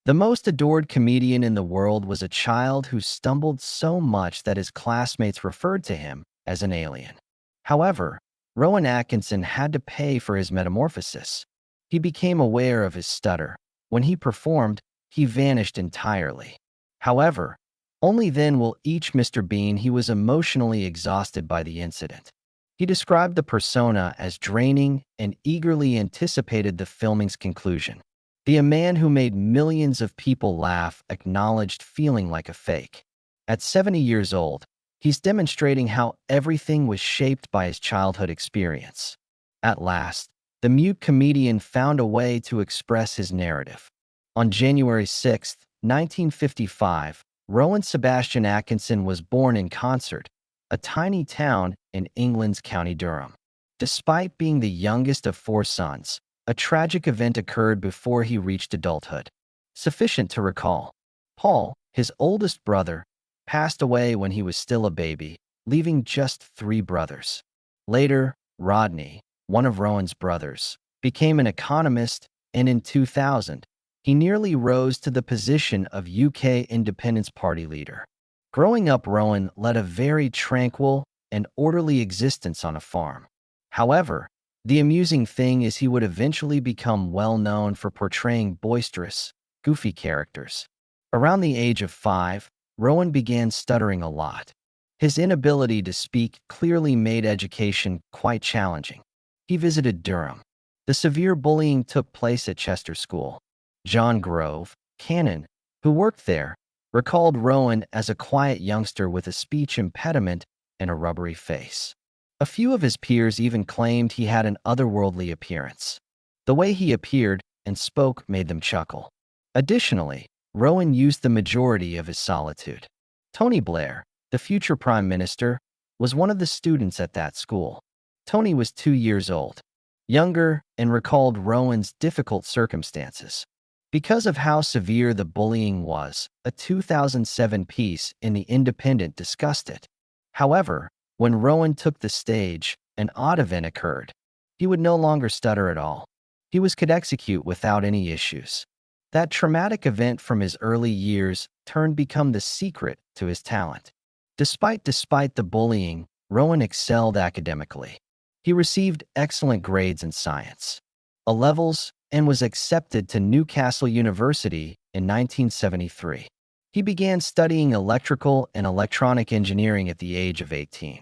The most adored comedian in the world was a child who stumbled so much that his classmates referred to him as an alien. However, Rowan Atkinson had to pay for his metamorphosis. He became aware of his stutter. When he performed, he vanished entirely. However, only then will each Mr. Bean he was emotionally exhausted by the incident. He described the persona as draining and eagerly anticipated the filming's conclusion. The man who made millions of people laugh acknowledged feeling like a fake. At 70 years old, he's demonstrating how everything was shaped by his childhood experience. At last, the mute comedian found a way to express his narrative. On January 6, 1955, Rowan Sebastian Atkinson was born in Concert, a tiny town in England's County Durham. Despite being the youngest of four sons, a tragic event occurred before he reached adulthood. Sufficient to recall, Paul, his oldest brother, passed away when he was still a baby, leaving just three brothers. Later, Rodney, one of Rowan's brothers, became an economist, and in 2000, he nearly rose to the position of UK Independence Party leader. Growing up, Rowan led a very tranquil and orderly existence on a farm. However, the amusing thing is he would eventually become well known for portraying boisterous, goofy characters. Around the age of 5, Rowan began stuttering a lot. His inability to speak clearly made education quite challenging. He visited Durham. The severe bullying took place at Chester School. John Grove, canon, who worked there, recalled Rowan as a quiet youngster with a speech impediment and a rubbery face. A few of his peers even claimed he had an otherworldly appearance. The way he appeared and spoke made them chuckle. Additionally, Rowan used the majority of his solitude. Tony Blair, the future prime minister, was one of the students at that school. Tony was 2 years old, younger, and recalled Rowan's difficult circumstances. Because of how severe the bullying was, a 2007 piece in The Independent discussed it. However, when Rowan took the stage, an odd event occurred. He would no longer stutter at all. He could execute without any issues. That traumatic event from his early years turned become the secret to his talent. Despite the bullying, Rowan excelled academically. He received excellent grades in science, A levels, and was accepted to Newcastle University in 1973. He began studying electrical and electronic engineering at the age of 18.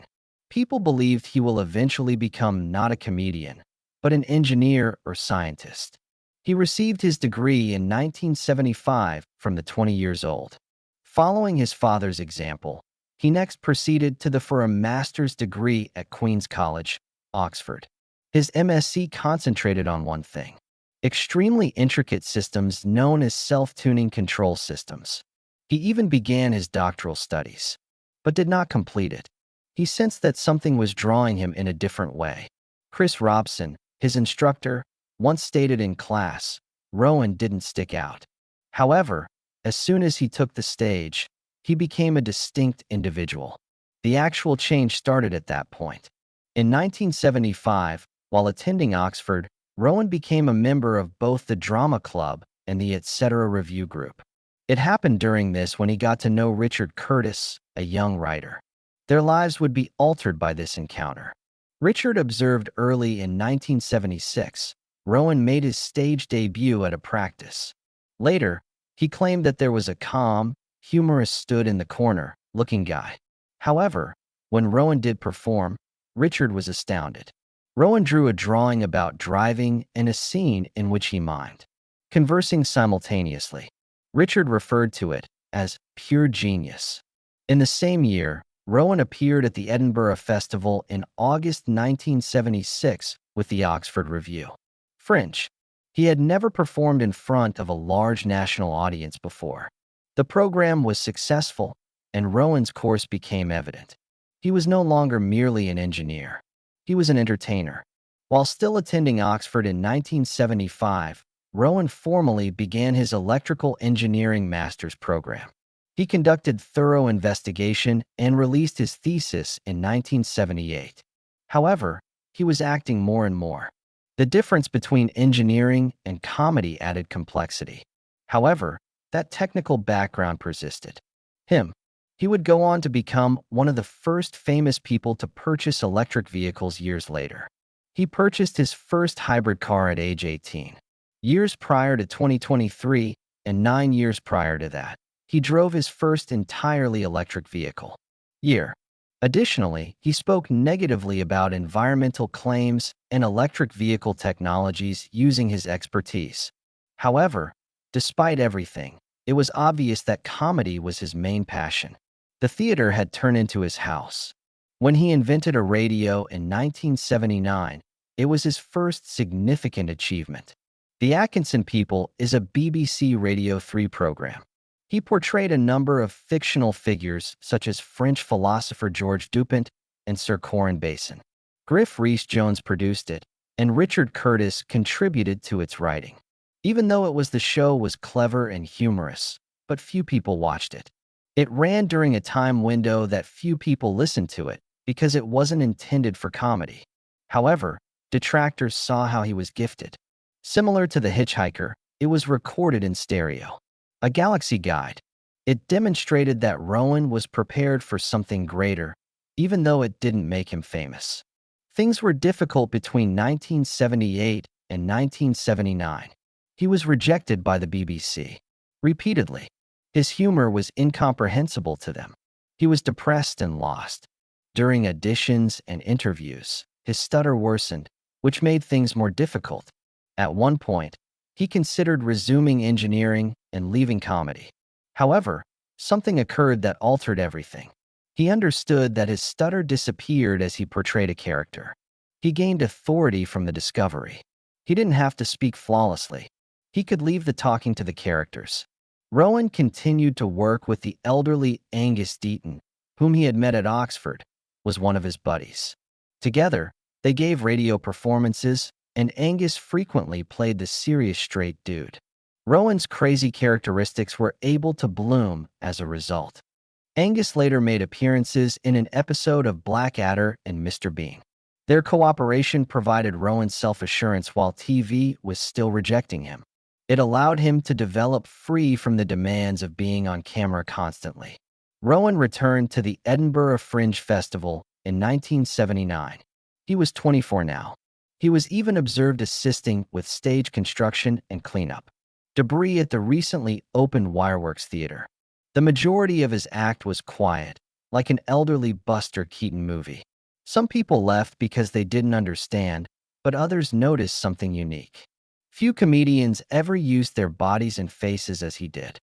People believed he will eventually become not a comedian, but an engineer or scientist. He received his degree in 1975 from the 20 years old. Following his father's example, he next proceeded for a master's degree at Queen's College, Oxford. His MSc concentrated on one thing: extremely intricate systems known as self-tuning control systems. He even began his doctoral studies, but did not complete it. He sensed that something was drawing him in a different way. Chris Robson, his instructor, once stated in class, Rowan didn't stick out. However, as soon as he took the stage, he became a distinct individual. The actual change started at that point. In 1975, while attending Oxford, Rowan became a member of both the drama club and the Etc. review group. It happened during this when he got to know Richard Curtis, a young writer. Their lives would be altered by this encounter. Richard observed early in 1976, Rowan made his stage debut at a practice. Later, he claimed that there was a calm, humorous stood-in-the-corner-looking guy. However, when Rowan did perform, Richard was astounded. Rowan drew a drawing about driving and a scene in which he mimed, conversing simultaneously. Richard referred to it as pure genius. In the same year, Rowan appeared at the Edinburgh Festival in August 1976 with the Oxford Review. French. He had never performed in front of a large national audience before. The program was successful, and Rowan's course became evident. He was no longer merely an engineer. He was an entertainer. While still attending Oxford in 1975, Rowan formally began his electrical engineering master's program. He conducted thorough investigation and released his thesis in 1978. However, he was acting more and more. The difference between engineering and comedy added complexity. However, that technical background persisted. Him. He would go on to become one of the first famous people to purchase electric vehicles years later. He purchased his first hybrid car at age 18. Years prior to 2023, and 9 years prior to that, he drove his first entirely electric vehicle. Year. Additionally, he spoke negatively about environmental claims and electric vehicle technologies using his expertise. However, despite everything, it was obvious that comedy was his main passion. The theater had turned into his house. When he invented a radio in 1979, it was his first significant achievement. The Atkinson People is a BBC Radio 3 program. He portrayed a number of fictional figures such as French philosopher Georges Dupont and Sir Corin Basin. Griff Rhys-Jones produced it, and Richard Curtis contributed to its writing. Even though the show was clever and humorous, but few people watched it. It ran during a time window that few people listened to it because it wasn't intended for comedy. However, detractors saw how he was gifted. Similar to The Hitchhiker, it was recorded in stereo. A Galaxy Guide. It demonstrated that Rowan was prepared for something greater, even though it didn't make him famous. Things were difficult between 1978 and 1979. He was rejected by the BBC. Repeatedly. His humor was incomprehensible to them. He was depressed and lost. During auditions and interviews, his stutter worsened, which made things more difficult. At one point, he considered resuming engineering and leaving comedy. However, something occurred that altered everything. He understood that his stutter disappeared as he portrayed a character. He gained authority from the discovery. He didn't have to speak flawlessly. He could leave the talking to the characters. Rowan continued to work with the elderly Angus Deaton, whom he had met at Oxford, was one of his buddies. Together, they gave radio performances, and Angus frequently played the serious straight dude. Rowan's crazy characteristics were able to bloom as a result. Angus later made appearances in an episode of Blackadder and Mr. Bean. Their cooperation provided Rowan self-assurance while TV was still rejecting him. It allowed him to develop free from the demands of being on camera constantly. Rowan returned to the Edinburgh Fringe Festival in 1979. He was 24 now. He was even observed assisting with stage construction and cleanup. Debris at the recently opened Wireworks Theater. The majority of his act was quiet, like an elderly Buster Keaton movie. Some people left because they didn't understand, but others noticed something unique. Few comedians ever used their bodies and faces as he did.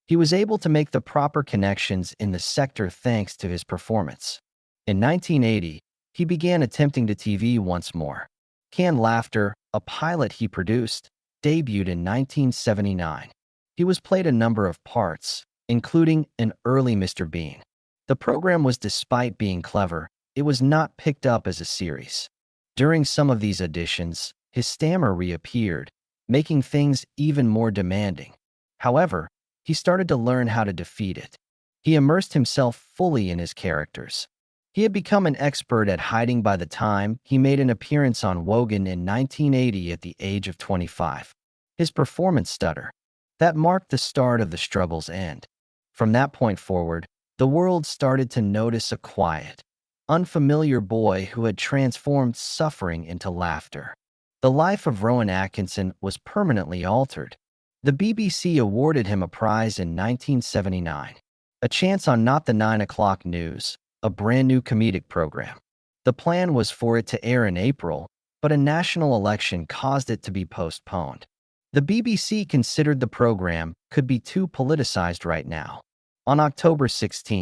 He was able to make the proper connections in the sector thanks to his performance. In 1980, he began attempting to TV once more. Canned Laughter, a pilot he produced, debuted in 1979. He was played a number of parts, including an early Mr. Bean. The program was, despite being clever, it was not picked up as a series. During some of these auditions, his stammer reappeared, making things even more demanding. However, he started to learn how to defeat it. He immersed himself fully in his characters. He had become an expert at hiding by the time he made an appearance on Wogan in 1980 at the age of 25. His performance stutter. That marked the start of the struggle's end. From that point forward, the world started to notice a quiet, unfamiliar boy who had transformed suffering into laughter. The life of Rowan Atkinson was permanently altered. The BBC awarded him a prize in 1979, a chance on Not the 9 O'Clock News, a brand new comedic program. The plan was for it to air in April, but a national election caused it to be postponed. The BBC considered the program could be too politicized right now. On October 16,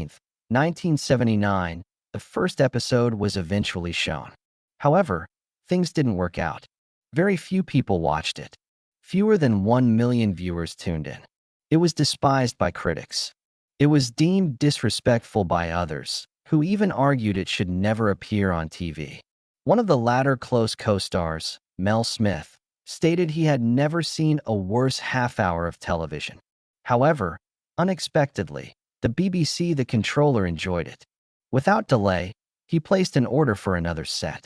1979, the first episode was eventually shown. However, things didn't work out. Very few people watched it. Fewer than 1 million viewers tuned in. It was despised by critics. It was deemed disrespectful by others, who even argued it should never appear on TV. One of the latter close co-stars, Mel Smith, stated he had never seen a worse half-hour of television. However, unexpectedly, the BBC, the controller, enjoyed it. Without delay, he placed an order for another set.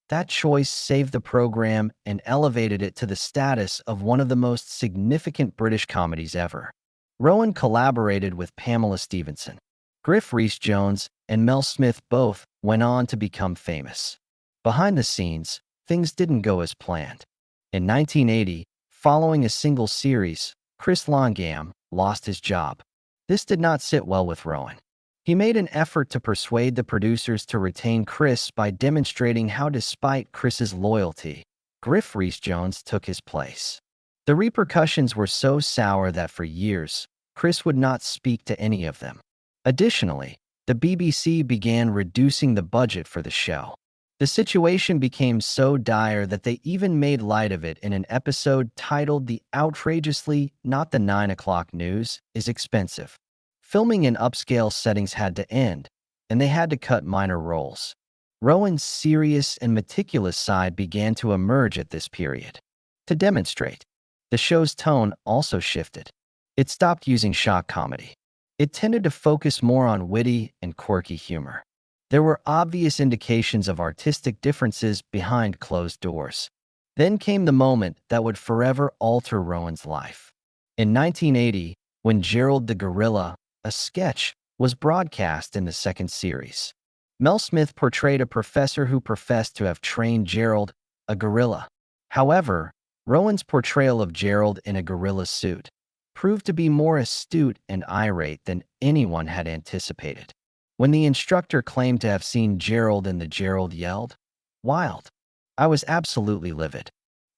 That choice saved the program and elevated it to the status of one of the most significant British comedies ever. Rowan collaborated with Pamela Stephenson. Griff Rhys-Jones and Mel Smith both went on to become famous. Behind the scenes, things didn't go as planned. In 1980, following a single series, Chris Longham lost his job. This did not sit well with Rowan. He made an effort to persuade the producers to retain Chris by demonstrating how, despite Chris's loyalty, Griff Rhys-Jones took his place. The repercussions were so sour that for years, Chris would not speak to any of them. Additionally, the BBC began reducing the budget for the show. The situation became so dire that they even made light of it in an episode titled "The Outrageously Not the 9 O'Clock News is Expensive." Filming in upscale settings had to end, and they had to cut minor roles. Rowan's serious and meticulous side began to emerge at this period. To demonstrate, the show's tone also shifted. It stopped using shock comedy. It tended to focus more on witty and quirky humor. There were obvious indications of artistic differences behind closed doors. Then came the moment that would forever alter Rowan's life. In 1980, when Gerald the Gorilla, a sketch, was broadcast in the second series. Mel Smith portrayed a professor who professed to have trained Gerald, a gorilla. However, Rowan's portrayal of Gerald in a gorilla suit proved to be more astute and irate than anyone had anticipated. When the instructor claimed to have seen Gerald and the Gerald yelled, "Wild!" I was absolutely livid.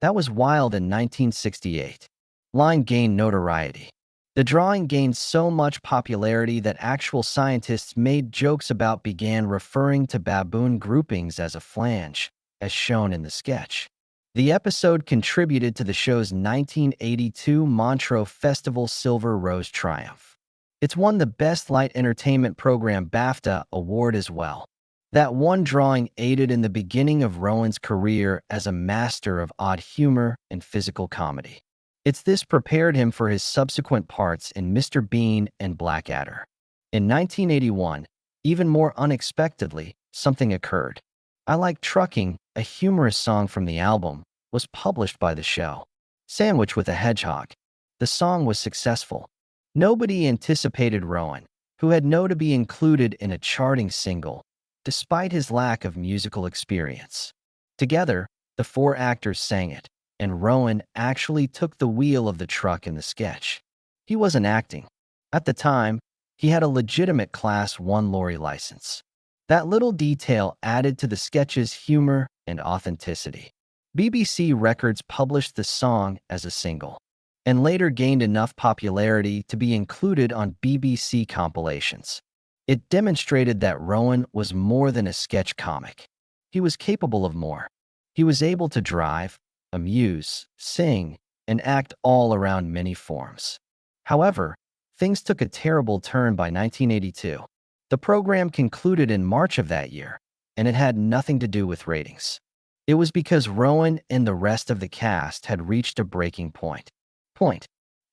That was Wild in 1968. Line gained notoriety. The drawing gained so much popularity that actual scientists made jokes about began referring to baboon groupings as a flange, as shown in the sketch. The episode contributed to the show's 1982 Montreux Festival Silver Rose triumph. It's won the Best Light Entertainment Program BAFTA award as well. That one drawing aided in the beginning of Rowan's career as a master of odd humor and physical comedy. This prepared him for his subsequent parts in Mr. Bean and Blackadder. In 1981, even more unexpectedly, something occurred. "I Like Trucking," a humorous song from the album, was published by the show. Sandwich with a Hedgehog. The song was successful. Nobody anticipated Rowan, who had known to be included in a charting single, despite his lack of musical experience. Together, the four actors sang it, and Rowan actually took the wheel of the truck in the sketch. He wasn't acting. At the time, he had a legitimate Class 1 lorry license. That little detail added to the sketch's humor and authenticity. BBC Records published the song as a single, and later gained enough popularity to be included on BBC compilations. It demonstrated that Rowan was more than a sketch comic. He was capable of more. He was able to drive, amuse, sing, and act all around many forms. However, things took a terrible turn by 1982. The program concluded in March of that year, and it had nothing to do with ratings. It was because Rowan and the rest of the cast had reached a breaking point.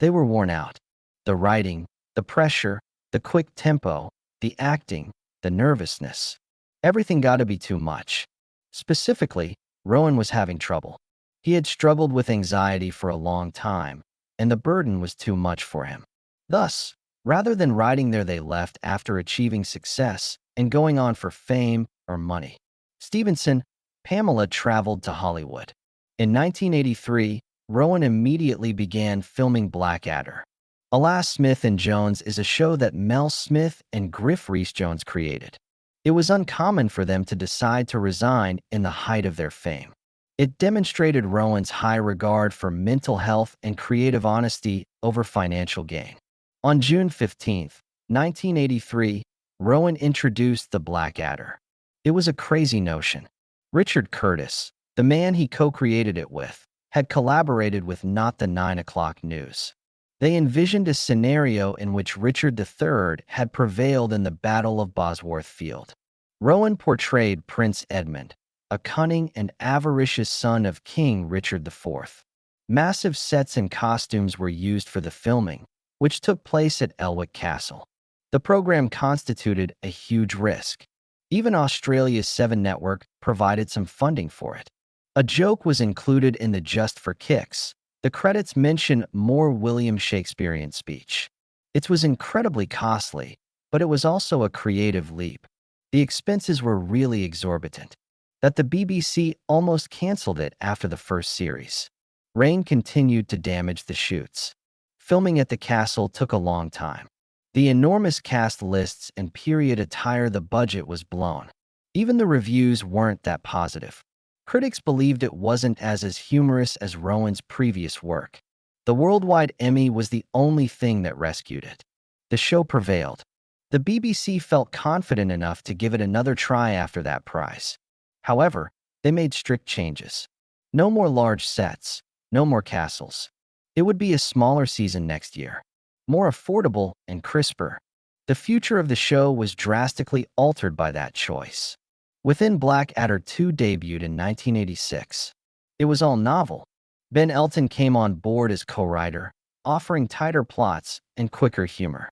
They were worn out. The writing, the pressure, the quick tempo, the acting, the nervousness. Everything got to be too much. Specifically, Rowan was having trouble. He had struggled with anxiety for a long time, and the burden was too much for him. Thus, rather than riding there, they left after achieving success and going on for fame or money. Pamela traveled to Hollywood. In 1983, Rowan immediately began filming Blackadder. Alas, Smith and Jones is a show that Mel Smith and Griff Rhys-Jones created. It was uncommon for them to decide to resign in the height of their fame. It demonstrated Rowan's high regard for mental health and creative honesty over financial gain. On June 15, 1983, Rowan introduced the Blackadder. It was a crazy notion. Richard Curtis, the man he co-created it with, had collaborated with Not the 9 O'Clock News. They envisioned a scenario in which Richard III had prevailed in the Battle of Bosworth Field. Rowan portrayed Prince Edmund, a cunning and avaricious son of King Richard IV. Massive sets and costumes were used for the filming, which took place at Elwick Castle. The program constituted a huge risk. Even Australia's Seven Network provided some funding for it. A joke was included in the Just for Kicks. The credits mention more William Shakespearean speech. It was incredibly costly, but it was also a creative leap. The expenses were really exorbitant, that the BBC almost canceled it after the first series. Rain continued to damage the shoots. Filming at the castle took a long time. The enormous cast lists and period attire, the budget was blown. Even the reviews weren't that positive. Critics believed it wasn't as humorous as Rowan's previous work. The worldwide Emmy was the only thing that rescued it. The show prevailed. The BBC felt confident enough to give it another try after that prize. However, they made strict changes. No more large sets, no more castles. It would be a smaller season next year, more affordable and crisper. The future of the show was drastically altered by that choice. Within Blackadder 2 debuted in 1986. It was all novel. Ben Elton came on board as co-writer, offering tighter plots and quicker humor.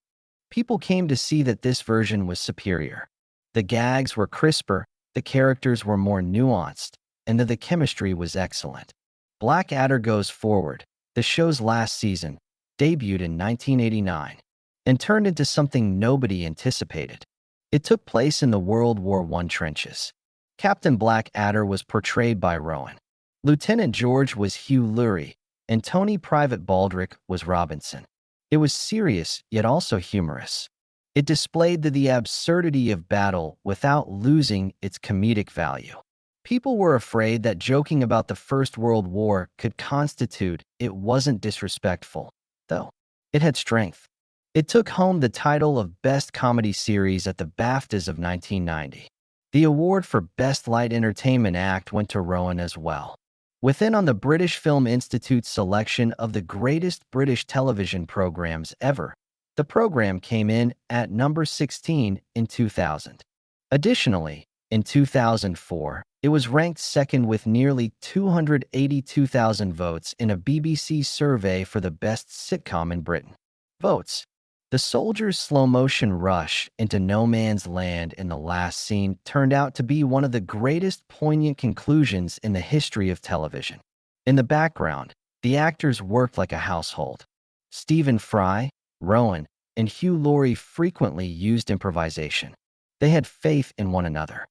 People came to see that this version was superior. The gags were crisper, the characters were more nuanced, and the chemistry was excellent. Blackadder Goes Forward, the show's last season, debuted in 1989 and turned into something nobody anticipated. It took place in the World War I trenches. Captain Blackadder was portrayed by Rowan. Lieutenant George was Hugh Laurie, and Tony Private Baldrick was Robinson. It was serious, yet also humorous. It displayed the absurdity of battle without losing its comedic value. People were afraid that joking about the First World War could constitute it wasn't disrespectful, though. It had strength. It took home the title of Best Comedy Series at the BAFTAs of 1990. The award for Best Light Entertainment Act went to Rowan as well. Within on the British Film Institute's selection of the greatest British television programs ever, the program came in at number 16 in 2000. Additionally, in 2004, it was ranked second with nearly 282,000 votes in a BBC survey for the best sitcom in Britain. Votes. The soldiers' slow-motion rush into no man's land in the last scene turned out to be one of the greatest poignant conclusions in the history of television. In the background, the actors worked like a household. Stephen Fry, Rowan, and Hugh Laurie frequently used improvisation. They had faith in one another.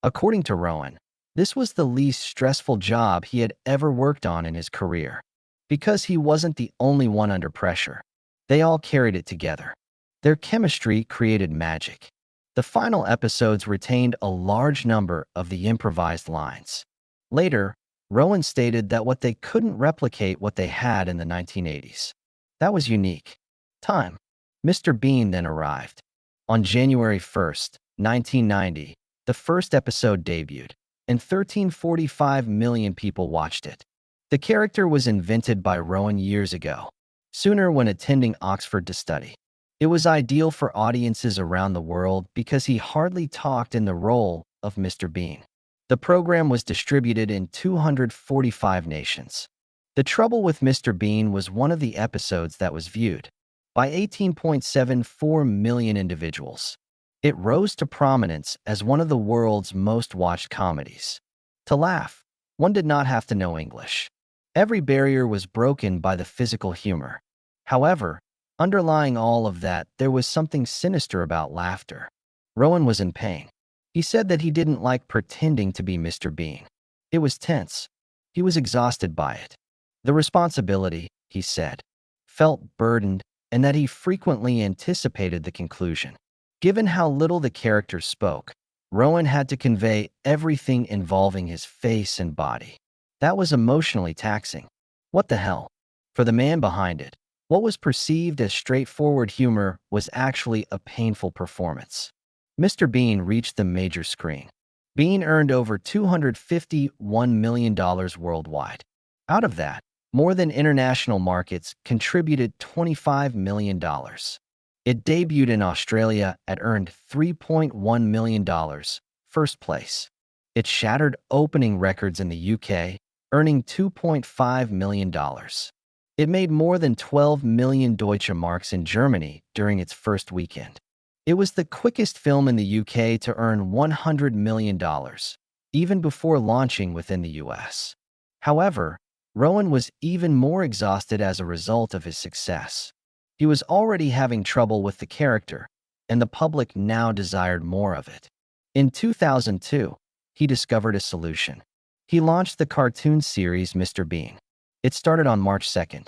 According to Rowan, this was the least stressful job he had ever worked on in his career. Because he wasn't the only one under pressure. They all carried it together. Their chemistry created magic. The final episodes retained a large number of the improvised lines. Later, Rowan stated that they couldn't replicate what they had in the 1980s. That was unique. Time. Mr. Bean then arrived. On January 1st, 1990, the first episode debuted, and 13.45 million people watched it. The character was invented by Rowan years ago, sooner when attending Oxford to study. It was ideal for audiences around the world because he hardly talked in the role of Mr. Bean. The program was distributed in 245 nations. The trouble with Mr. Bean was one of the episodes that was viewed by 18.74 million individuals. It rose to prominence as one of the world's most watched comedies. To laugh, one did not have to know English. Every barrier was broken by the physical humor. However, underlying all of that, there was something sinister about laughter. Rowan was in pain. He said that he didn't like pretending to be Mr. Bean. It was tense. He was exhausted by it. The responsibility, he said, felt burdened, and that he frequently anticipated the conclusion. Given how little the character spoke, Rowan had to convey everything involving his face and body. That was emotionally taxing. What the hell? For the man behind it, what was perceived as straightforward humor was actually a painful performance. Mr. Bean reached the major screen. Bean earned over $251 million worldwide. Out of that, more than international markets contributed $25 million. It debuted in Australia and earned $3.1 million, first place. It shattered opening records in the UK, earning $2.5 million. It made more than 12 million Deutsche Marks in Germany during its first weekend. It was the quickest film in the UK to earn $100 million, even before launching within the US. However, Rowan was even more exhausted as a result of his success. He was already having trouble with the character, and the public now desired more of it. In 2002, he discovered a solution. He launched the cartoon series Mr. Bean. It started on March 2nd.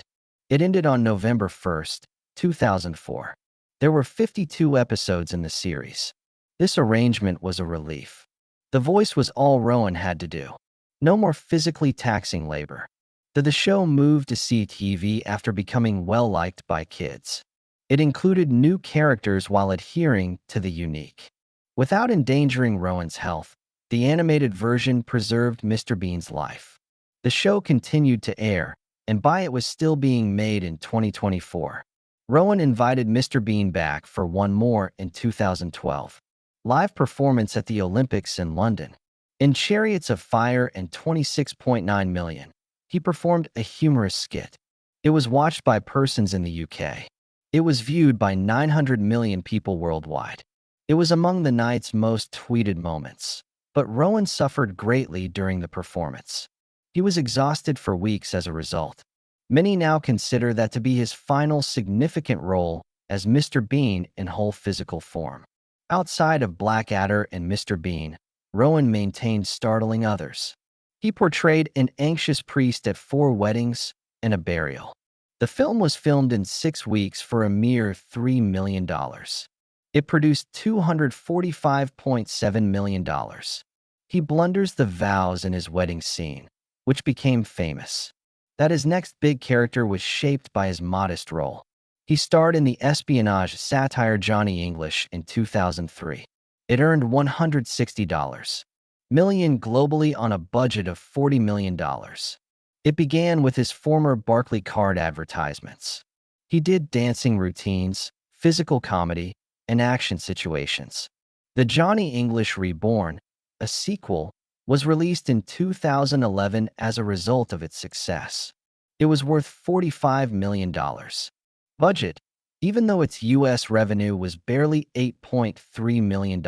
It ended on November 1st, 2004. There were 52 episodes in the series. This arrangement was a relief. The voice was all Rowan had to do. No more physically taxing labor. The show moved to CTV after becoming well-liked by kids. It included new characters while adhering to the unique. Without endangering Rowan's health, the animated version preserved Mr. Bean's life. The show continued to air, and by it was still being made in 2024. Rowan invited Mr. Bean back for one more in 2012. Live performance at the Olympics in London. In Chariots of Fire and 26.9 million, he performed a humorous skit. It was watched by persons in the UK. It was viewed by 900 million people worldwide. It was among the night's most tweeted moments. But Rowan suffered greatly during the performance. He was exhausted for weeks as a result. Many now consider that to be his final significant role as Mr. Bean in whole physical form. Outside of Blackadder and Mr. Bean, Rowan maintained startling others. He portrayed an anxious priest at 4 weddings and a burial. The film was filmed in 6 weeks for a mere $3 million. It produced $245.7 million. He blunders the vows in his wedding scene, which became famous. That his next big character was shaped by his modest role. He starred in the espionage satire Johnny English in 2003. It earned $160 million globally on a budget of $40 million. It began with his former Barclaycard advertisements. He did dancing routines, physical comedy, and action situations. The Johnny English Reborn, a sequel, was released in 2011 as a result of its success. It was worth $45 million. Budget, even though its U.S. revenue was barely $8.3 million.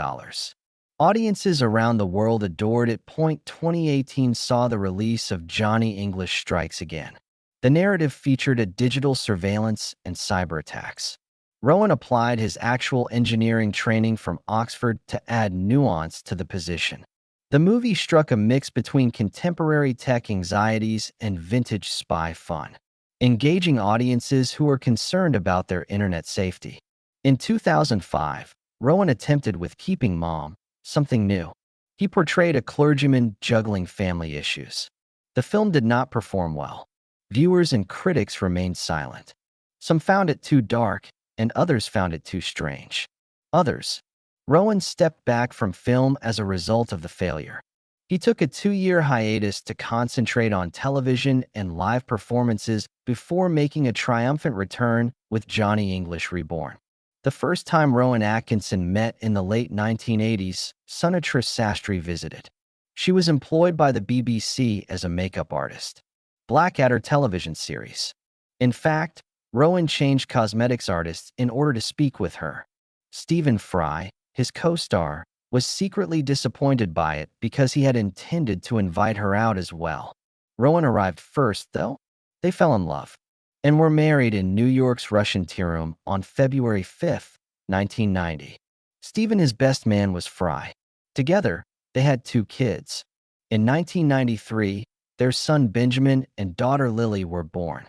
Audiences around the world adored it. 2018 saw the release of Johnny English Strikes Again. The narrative featured a digital surveillance and cyber attacks. Rowan applied his actual engineering training from Oxford to add nuance to the position. The movie struck a mix between contemporary tech anxieties and vintage spy fun, engaging audiences who were concerned about their internet safety. In 2005, Rowan attempted with Keeping Mom, something new. He portrayed a clergyman juggling family issues. The film did not perform well. Viewers and critics remained silent. Some found it too dark, and others found it too strange. Rowan stepped back from film as a result of the failure. He took a 2-year hiatus to concentrate on television and live performances before making a triumphant return with Johnny English Reborn. The first time Rowan Atkinson met in the late 1980s, Sunetra Sastry visited. She was employed by the BBC as a makeup artist. Blackadder television series. In fact, Rowan changed cosmetics artists in order to speak with her. Stephen Fry, his co-star, was secretly disappointed by it because he had intended to invite her out as well. Rowan arrived first, though. They fell in love and were married in New York's Russian Tea Room on February 5, 1990. Stephen, his best man, was Fry. Together, they had 2 kids. In 1993, their son Benjamin and daughter Lily were born.